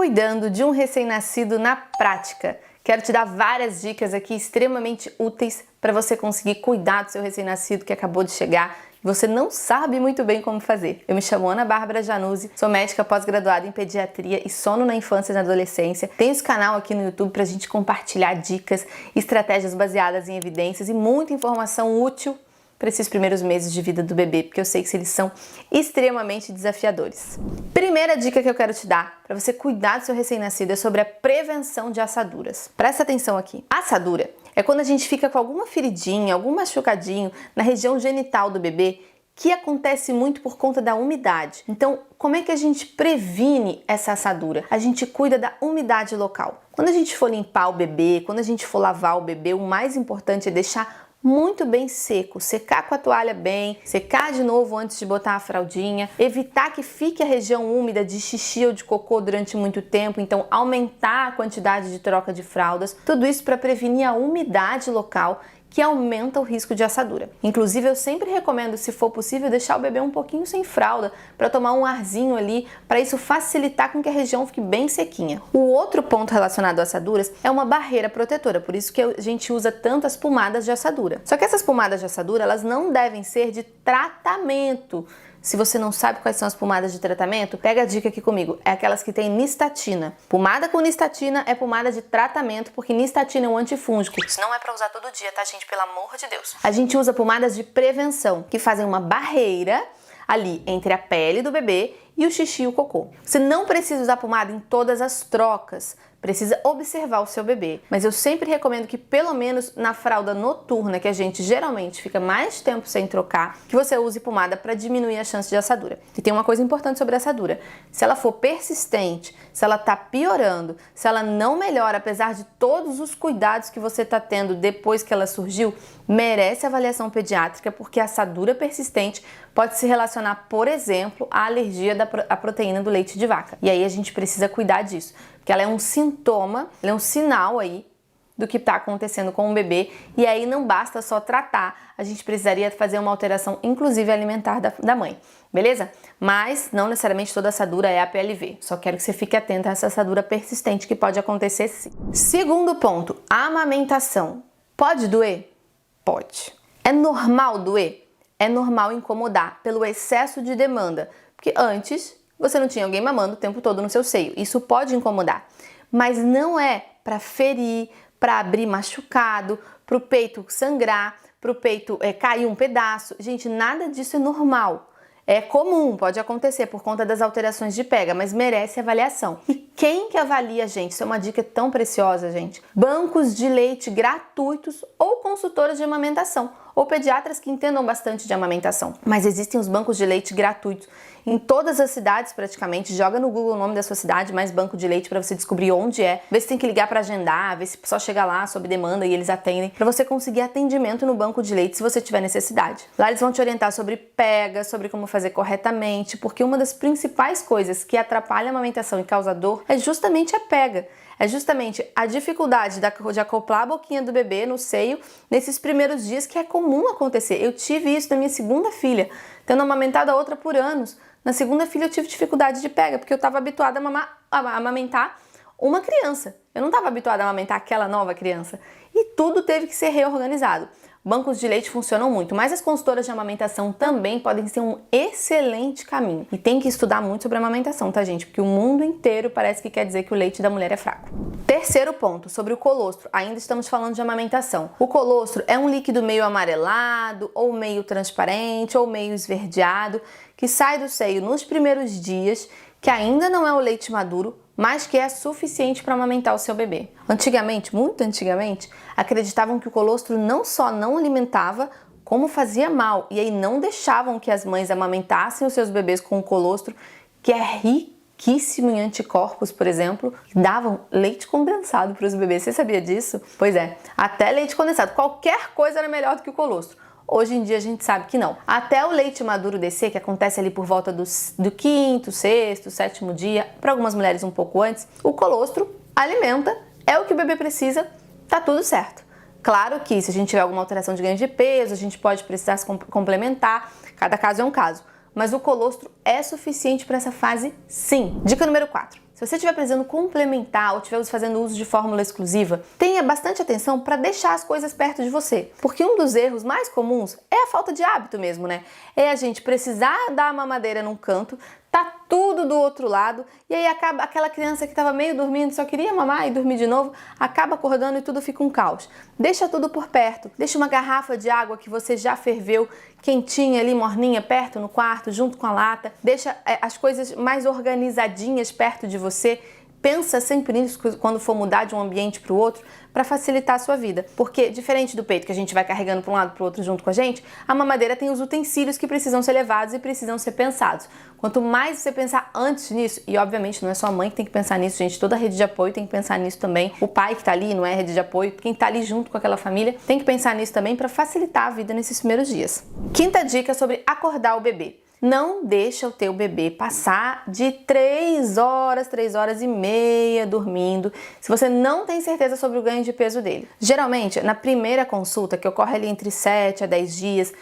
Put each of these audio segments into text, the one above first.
Cuidando de um recém-nascido na prática. Quero te dar várias dicas aqui extremamente úteis para você conseguir cuidar do seu recém-nascido que acabou de chegar e você não sabe muito bem como fazer. Eu me chamo Ana Bárbara Januzzi, sou médica pós-graduada em pediatria e sono na infância e na adolescência. Tenho esse canal aqui no YouTube para a gente compartilhar dicas, estratégias baseadas em evidências e muita informação útil para esses primeiros meses de vida do bebê, porque eu sei que eles são extremamente desafiadores. Primeira dica que eu quero te dar para você cuidar do seu recém-nascido é sobre a prevenção de assaduras. Presta atenção aqui. Assadura é quando a gente fica com alguma feridinha, algum machucadinho na região genital do bebê, que acontece muito por conta da umidade. Então, como é que a gente previne essa assadura? A gente cuida da umidade local. Quando a gente for limpar o bebê, quando a gente for lavar o bebê, o mais importante é deixar muito bem seco, secar com a toalha bem, secar de novo antes de botar a fraldinha, evitar que fique a região úmida de xixi ou de cocô durante muito tempo, então aumentar a quantidade de troca de fraldas, tudo isso para prevenir a umidade local que aumenta o risco de assadura. Inclusive, eu sempre recomendo, se for possível, deixar o bebê um pouquinho sem fralda para tomar um arzinho ali, para isso facilitar com que a região fique bem sequinha. O outro ponto relacionado a assaduras é uma barreira protetora, por isso que a gente usa tanto as pomadas de assadura. Só que essas pomadas de assadura, elas não devem ser de tratamento. Se você não sabe quais são as pomadas de tratamento, pega a dica aqui comigo. É aquelas que tem nistatina. Pomada com nistatina é pomada de tratamento, porque nistatina é um antifúngico. Isso não é para usar todo dia, tá, gente? Pelo amor de Deus. A gente usa pomadas de prevenção, que fazem uma barreira ali entre a pele do bebê e o xixi e o cocô. Você não precisa usar pomada em todas as trocas, precisa observar o seu bebê. Mas eu sempre recomendo que pelo menos na fralda noturna, que a gente geralmente fica mais tempo sem trocar, que você use pomada para diminuir a chance de assadura. E tem uma coisa importante sobre a assadura. Se ela for persistente, se ela tá piorando, se ela não melhora, apesar de todos os cuidados que você tá tendo depois que ela surgiu, merece avaliação pediátrica, porque a assadura persistente pode se relacionar, por exemplo, à alergia à proteína do leite de vaca. E aí a gente precisa cuidar disso, porque ela é um sintoma, ela é um sinal aí do que está acontecendo com o bebê, e aí não basta só tratar, a gente precisaria fazer uma alteração, inclusive alimentar da mãe, beleza? Mas não necessariamente toda assadura é APLV, só quero que você fique atento a essa assadura persistente que pode acontecer sim. Segundo ponto, a amamentação. Pode doer? Pode. É normal doer? É normal incomodar pelo excesso de demanda, porque antes você não tinha alguém mamando o tempo todo no seu seio. Isso pode incomodar, mas não é para ferir, para abrir machucado, para o peito sangrar, para o peito cair um pedaço. Gente, nada disso é normal. É comum, pode acontecer por conta das alterações de pega, mas merece avaliação. E quem que avalia a gente? Isso é uma dica tão preciosa, gente. Bancos de leite gratuitos ou consultoras de amamentação, ou pediatras que entendam bastante de amamentação. Mas existem os bancos de leite gratuitos em todas as cidades praticamente. Joga no Google o nome da sua cidade, mais banco de leite, para você descobrir onde é. Vê se tem que ligar para agendar, vê se só chega lá sob demanda e eles atendem, para você conseguir atendimento no banco de leite se você tiver necessidade. Lá eles vão te orientar sobre pega, sobre como fazer corretamente, porque uma das principais coisas que atrapalha a amamentação e causa dor é justamente a pega. É justamente a dificuldade de acoplar a boquinha do bebê no seio nesses primeiros dias, que é comum acontecer. Eu tive isso na minha segunda filha, tendo amamentado a outra por anos. Na segunda filha eu tive dificuldade de pega, porque eu estava habituada a amamentar uma criança. Eu não estava habituada a amamentar aquela nova criança. E tudo teve que ser reorganizado. Bancos de leite funcionam muito, mas as consultoras de amamentação também podem ser um excelente caminho. E tem que estudar muito sobre amamentação, tá, gente? Porque o mundo inteiro parece que quer dizer que o leite da mulher é fraco. Terceiro ponto, sobre o colostro. Ainda estamos falando de amamentação. O colostro é um líquido meio amarelado, ou meio transparente, ou meio esverdeado, que sai do seio nos primeiros dias, que ainda não é o leite maduro, mas que é suficiente para amamentar o seu bebê. Antigamente, muito antigamente, acreditavam que o colostro não só não alimentava, como fazia mal, e aí não deixavam que as mães amamentassem os seus bebês com o colostro, que é riquíssimo em anticorpos, por exemplo, davam leite condensado para os bebês. Você sabia disso? Pois é, até leite condensado, qualquer coisa era melhor do que o colostro. Hoje em dia a gente sabe que não. Até o leite maduro descer, que acontece ali por volta do quinto, sexto, sétimo dia, para algumas mulheres um pouco antes, o colostro alimenta, é o que o bebê precisa, tá tudo certo. Claro que se a gente tiver alguma alteração de ganho de peso, a gente pode precisar se complementar, cada caso é um caso. Mas o colostro é suficiente para essa fase, sim. Dica número 4. se você estiver precisando complementar ou estiver fazendo uso de fórmula exclusiva, tenha bastante atenção para deixar as coisas perto de você. Porque um dos erros mais comuns é a falta de hábito mesmo, né? É a gente precisar dar a mamadeira num canto, tá tudo do outro lado, e aí acaba aquela criança que estava meio dormindo, só queria mamar e dormir de novo, acaba acordando e tudo fica um caos. Deixa tudo por perto, deixa uma garrafa de água que você já ferveu, quentinha ali, morninha, perto no quarto, junto com a lata, deixa as coisas mais organizadinhas perto de você. Pensa sempre nisso quando for mudar de um ambiente para o outro, para facilitar a sua vida. Porque, diferente do peito que a gente vai carregando para um lado para o outro junto com a gente, a mamadeira tem os utensílios que precisam ser levados e precisam ser pensados. Quanto mais você pensar antes nisso, e obviamente não é só a mãe que tem que pensar nisso, gente, toda a rede de apoio tem que pensar nisso também. O pai que está ali não é a rede de apoio, quem está ali junto com aquela família tem que pensar nisso também para facilitar a vida nesses primeiros dias. Quinta dica sobre acordar o bebê. Não deixa o teu bebê passar de 3 horas e meia dormindo, se você não tem certeza sobre o ganho de peso dele. Geralmente, na primeira consulta, que ocorre ali entre 7 a 10 dias,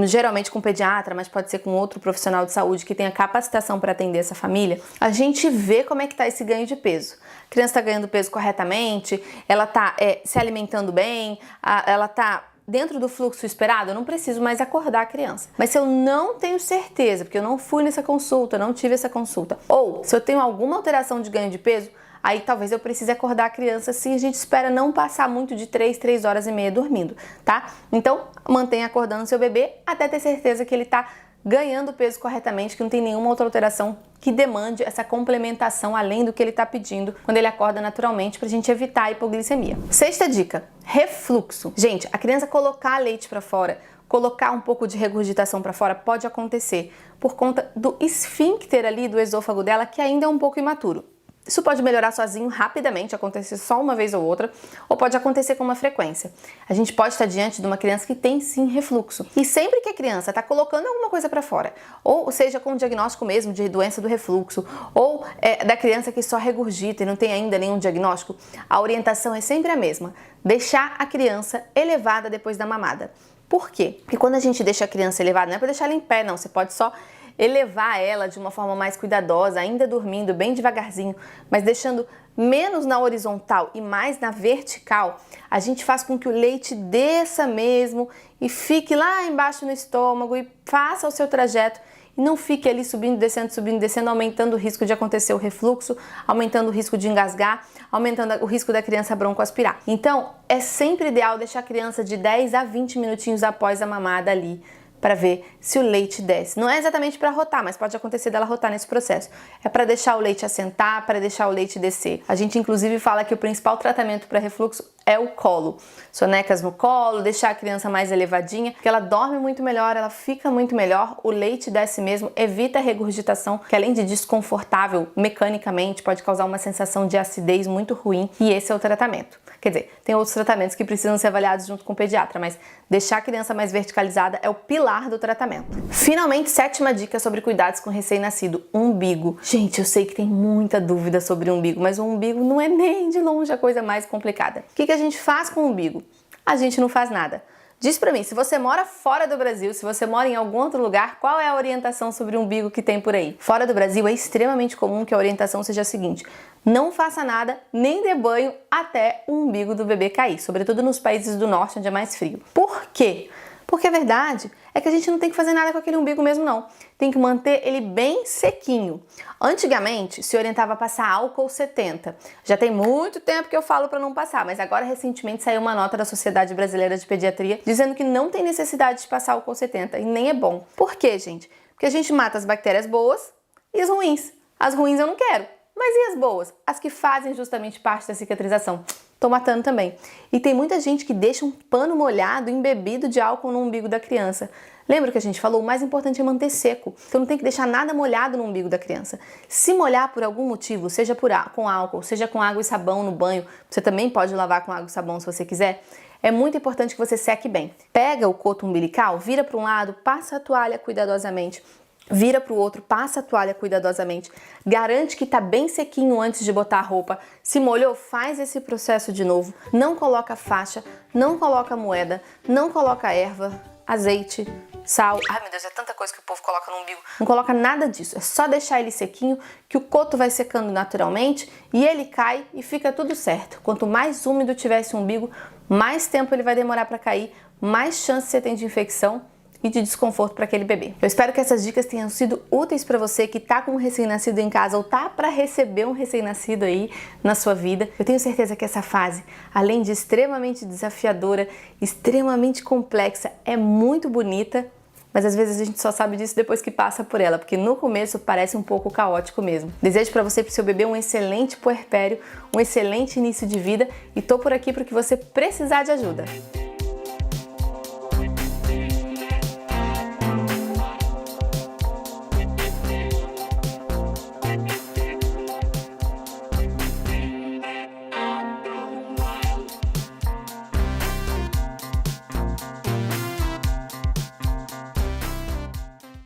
geralmente com pediatra, mas pode ser com outro profissional de saúde que tenha capacitação para atender essa família, a gente vê como é que está esse ganho de peso. A criança está ganhando peso corretamente, ela está se alimentando bem, ela está dentro do fluxo esperado. Eu não preciso mais acordar a criança. Mas se eu não tenho certeza, porque eu não fui nessa consulta, não tive essa consulta, ou se eu tenho alguma alteração de ganho de peso, aí talvez eu precise acordar a criança, sim, a gente espera não passar muito de 3 horas e meia dormindo, tá? Então, mantenha acordando seu bebê até ter certeza que ele tá ganhando peso corretamente, que não tem nenhuma outra alteração que demande essa complementação além do que ele está pedindo quando ele acorda naturalmente, para a gente evitar a hipoglicemia. Sexta dica, refluxo. Gente, a criança colocar leite para fora, colocar um pouco de regurgitação para fora pode acontecer por conta do esfíncter ali do esôfago dela, que ainda é um pouco imaturo. Isso pode melhorar sozinho rapidamente, acontecer só uma vez ou outra, ou pode acontecer com uma frequência. A gente pode estar diante de uma criança que tem sim refluxo. E sempre que a criança está colocando alguma coisa para fora, ou seja, com o diagnóstico mesmo de doença do refluxo, ou da criança que só regurgita e não tem ainda nenhum diagnóstico, a orientação é sempre a mesma: deixar a criança elevada depois da mamada. Por quê? Porque quando a gente deixa a criança elevada, não é para deixar ela em pé, não. Você pode só elevar ela de uma forma mais cuidadosa, ainda dormindo bem devagarzinho, mas deixando menos na horizontal e mais na vertical. A gente faz com que o leite desça mesmo e fique lá embaixo no estômago e faça o seu trajeto e não fique ali subindo, descendo, aumentando o risco de acontecer o refluxo, aumentando o risco de engasgar, aumentando o risco da criança broncoaspirar. Então, é sempre ideal deixar a criança de 10 a 20 minutinhos após a mamada ali, para ver se o leite desce. Não é exatamente para rotar, mas pode acontecer dela rotar nesse processo. É para deixar o leite assentar, para deixar o leite descer. A gente inclusive fala que o principal tratamento para refluxo é o colo. Sonecas no colo, deixar a criança mais elevadinha, porque ela dorme muito melhor, ela fica muito melhor, o leite desce mesmo, evita a regurgitação, que além de desconfortável mecanicamente, pode causar uma sensação de acidez muito ruim, e esse é o tratamento. Quer dizer, tem outros tratamentos que precisam ser avaliados junto com o pediatra, mas deixar a criança mais verticalizada é o pilar do tratamento. Finalmente, sétima dica sobre cuidados com recém-nascido: umbigo. Gente, eu sei que tem muita dúvida sobre o umbigo, mas o umbigo não é nem de longe a coisa mais complicada. O que a gente faz com o umbigo? A gente não faz nada. Diz pra mim, se você mora fora do Brasil, se você mora em algum outro lugar, qual é a orientação sobre o umbigo que tem por aí? Fora do Brasil é extremamente comum que a orientação seja a seguinte: não faça nada, nem dê banho até o umbigo do bebê cair, sobretudo nos países do norte, onde é mais frio. Por quê? Porque a verdade é que a gente não tem que fazer nada com aquele umbigo mesmo, não. Tem que manter ele bem sequinho. Antigamente, se orientava a passar álcool 70. Já tem muito tempo que eu falo para não passar, mas agora recentemente saiu uma nota da Sociedade Brasileira de Pediatria dizendo que não tem necessidade de passar álcool 70 e nem é bom. Por quê, gente? Porque a gente mata as bactérias boas e as ruins. As ruins eu não quero. Mas e as boas? As que fazem justamente parte da cicatrização. Tô matando também. E tem muita gente que deixa um pano molhado, embebido de álcool no umbigo da criança. Lembra que a gente falou? O mais importante é manter seco. Então não tem que deixar nada molhado no umbigo da criança. Se molhar por algum motivo, seja com álcool, seja com água e sabão no banho, você também pode lavar com água e sabão se você quiser, é muito importante que você seque bem. Pega o coto umbilical, vira para um lado, passa a toalha cuidadosamente, vira para o outro, passa a toalha cuidadosamente, garante que tá bem sequinho antes de botar a roupa. Se molhou, faz esse processo de novo. Não coloca faixa, não coloca moeda, não coloca erva, azeite, sal. Ai meu Deus, é tanta coisa que o povo coloca no umbigo. Não coloca nada disso, é só deixar ele sequinho que o coto vai secando naturalmente e ele cai e fica tudo certo. Quanto mais úmido tiver esse umbigo, mais tempo ele vai demorar para cair, mais chance você tem de infecção e de desconforto para aquele bebê. Eu espero que essas dicas tenham sido úteis para você que tá com um recém-nascido em casa ou tá para receber um recém-nascido aí na sua vida. Eu tenho certeza que essa fase, além de extremamente desafiadora, extremamente complexa, é muito bonita, mas às vezes a gente só sabe disso depois que passa por ela, porque no começo parece um pouco caótico mesmo. Desejo para você e pro seu bebê um excelente puerpério, um excelente início de vida e tô por aqui para o que você precisar de ajuda.